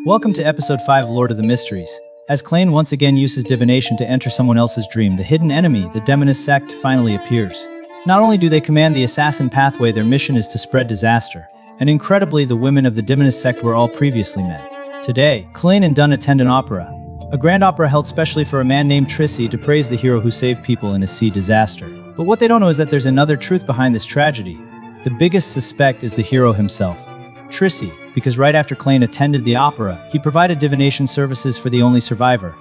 Welcome to Episode 5 Lord of the Mysteries. As Klain once again uses divination to enter someone else's dream, the hidden enemy, the Demonist sect, finally appears. Not only do they command the assassin pathway, their mission is to spread disaster. And incredibly, the women of the Demonist sect were all previously men. Today, Klain and Dunn attend an opera. A grand opera held specially for a man named Trissy to praise the hero who saved people in a sea disaster. But what they don't know is that there's another truth behind this tragedy. The biggest suspect is the hero himself, Trissy, because right after Klain attended the opera, he provided divination services for the only survivor.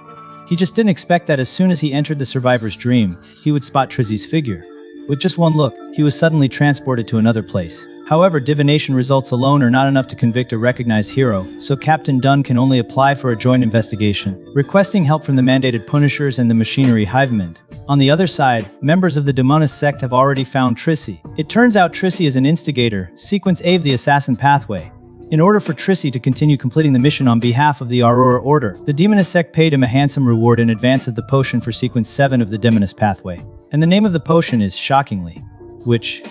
He just didn't expect that as soon as he entered the survivor's dream, he would spot Trissy's figure. With just one look, he was suddenly transported to another place. However, divination results alone are not enough to convict a recognized hero, so Captain Dunn can only apply for a joint investigation, requesting help from the mandated Punishers and the Machinery Hivement. On the other side, members of the Demonist sect have already found Trissy. It turns out Trissy is an instigator, Sequence A of the Assassin Pathway. In order for Trissy to continue completing the mission on behalf of the Aurora Order, the Demonist sect paid him a handsome reward in advance of the potion for Sequence 7 of the Demonist Pathway. And the name of the potion is Shockingly, which...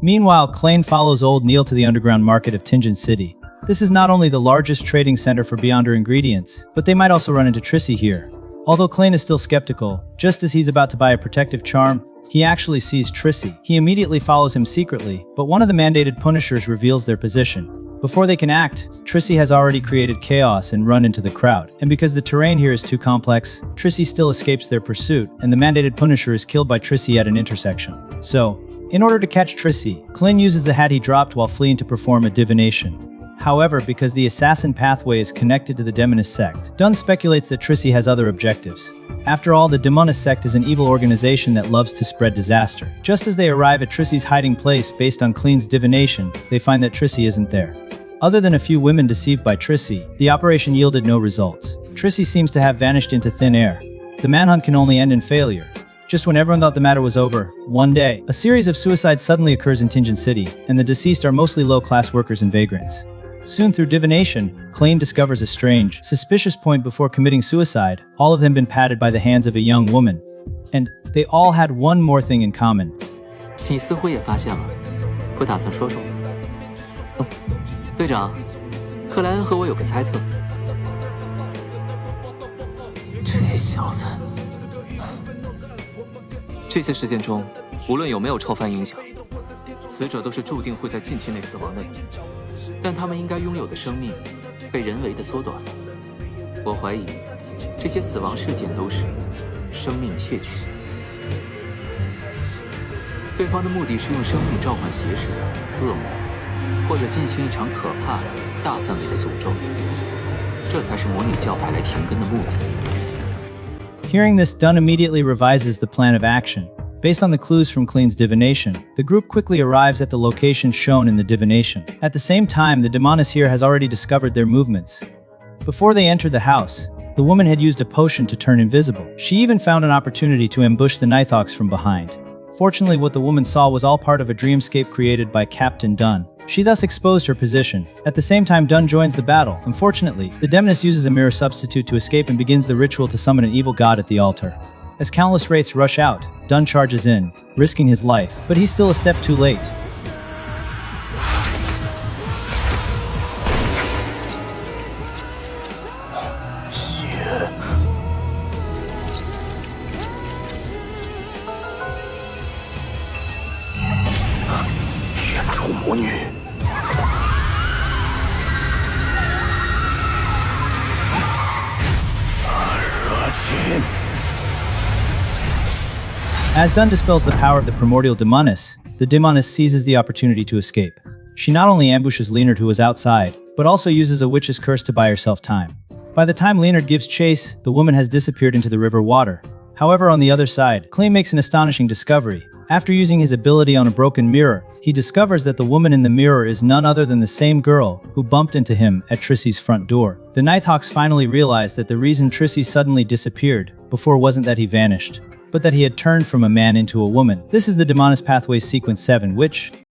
Meanwhile, Klain follows Old Neil to the underground market of Tingen City. This is not only the largest trading center for Beyonder ingredients, but they might also run into Trissy here. Although Klain is still skeptical, just as he's about to buy a protective charm, he actually sees Trissy. He immediately follows him secretly, but one of the mandated Punishers reveals their position. Before they can act, Trissy has already created chaos and run into the crowd. And because the terrain here is too complex, Trissy still escapes their pursuit, and the mandated Punisher is killed by Trissy at an intersection. So, in order to catch Trissy, Klain uses the hat he dropped while fleeing to perform a divination. However, because the Assassin Pathway is connected to the Demonist sect, Dunn speculates that Trissy has other objectives. After all, the Demonist sect is an evil organization that loves to spread disaster. Just as they arrive at Trissy's hiding place based on Klain's divination, they find that Trissy isn't there. Other than a few women deceived by Trissy, the operation yielded no results. Trissy seems to have vanished into thin air. The manhunt can only end in failure. Just when everyone thought the matter was over, one day, a series of suicides suddenly occurs in Tingen City, and the deceased are mostly low-class workers and vagrants. Soon through divination, Klain discovers a strange, suspicious point before committing suicide. All of them been patted by the hands of a young woman. And they all had one more thing in common. 你似乎也发现了，不打算说说？队长，克莱恩和我有个猜测。这小子，这些事件中，无论有没有超凡影响，死者都是注定会在近期内死亡的人。但他们应该拥有的生命，被人为的缩短了。我怀疑，这些死亡事件都是生命窃取。对方的目的是用生命召唤邪神、恶魔，或者进行一场可怕的、大范围的诅咒。这才是魔女教派来停根的目的。Hearing this, Dunn immediately revises the plan of action. Based on the clues from Klain's divination, the group quickly arrives at the location shown in the divination. At the same time, the Demonist here has already discovered their movements. Before they entered the house, the woman had used a potion to turn invisible. She even found an opportunity to ambush the Nighthawks from behind. Fortunately, what the woman saw was all part of a dreamscape created by Captain Dunn. She thus exposed her position. At the same time, Dunn joins the battle. Unfortunately, the Demonist uses a mirror substitute to escape and begins the ritual to summon an evil god at the altar. As countless wraiths rush out, Dunn charges in, risking his life, but he's still a step too late. As Dunn dispels the power of the primordial Demonist, the Demonist seizes the opportunity to escape. She not only ambushes Leonard, who was outside, but also uses a witch's curse to buy herself time. By the time Leonard gives chase, the woman has disappeared into the river water. However, on the other side, Klain makes an astonishing discovery. After using his ability on a broken mirror, he discovers that the woman in the mirror is none other than the same girl who bumped into him at Trissy's front door. The Nighthawks finally realize that the reason Trissy suddenly disappeared before wasn't that he vanished, but that he had turned from a man into a woman. This is the Demonist Pathway Sequence 7, which,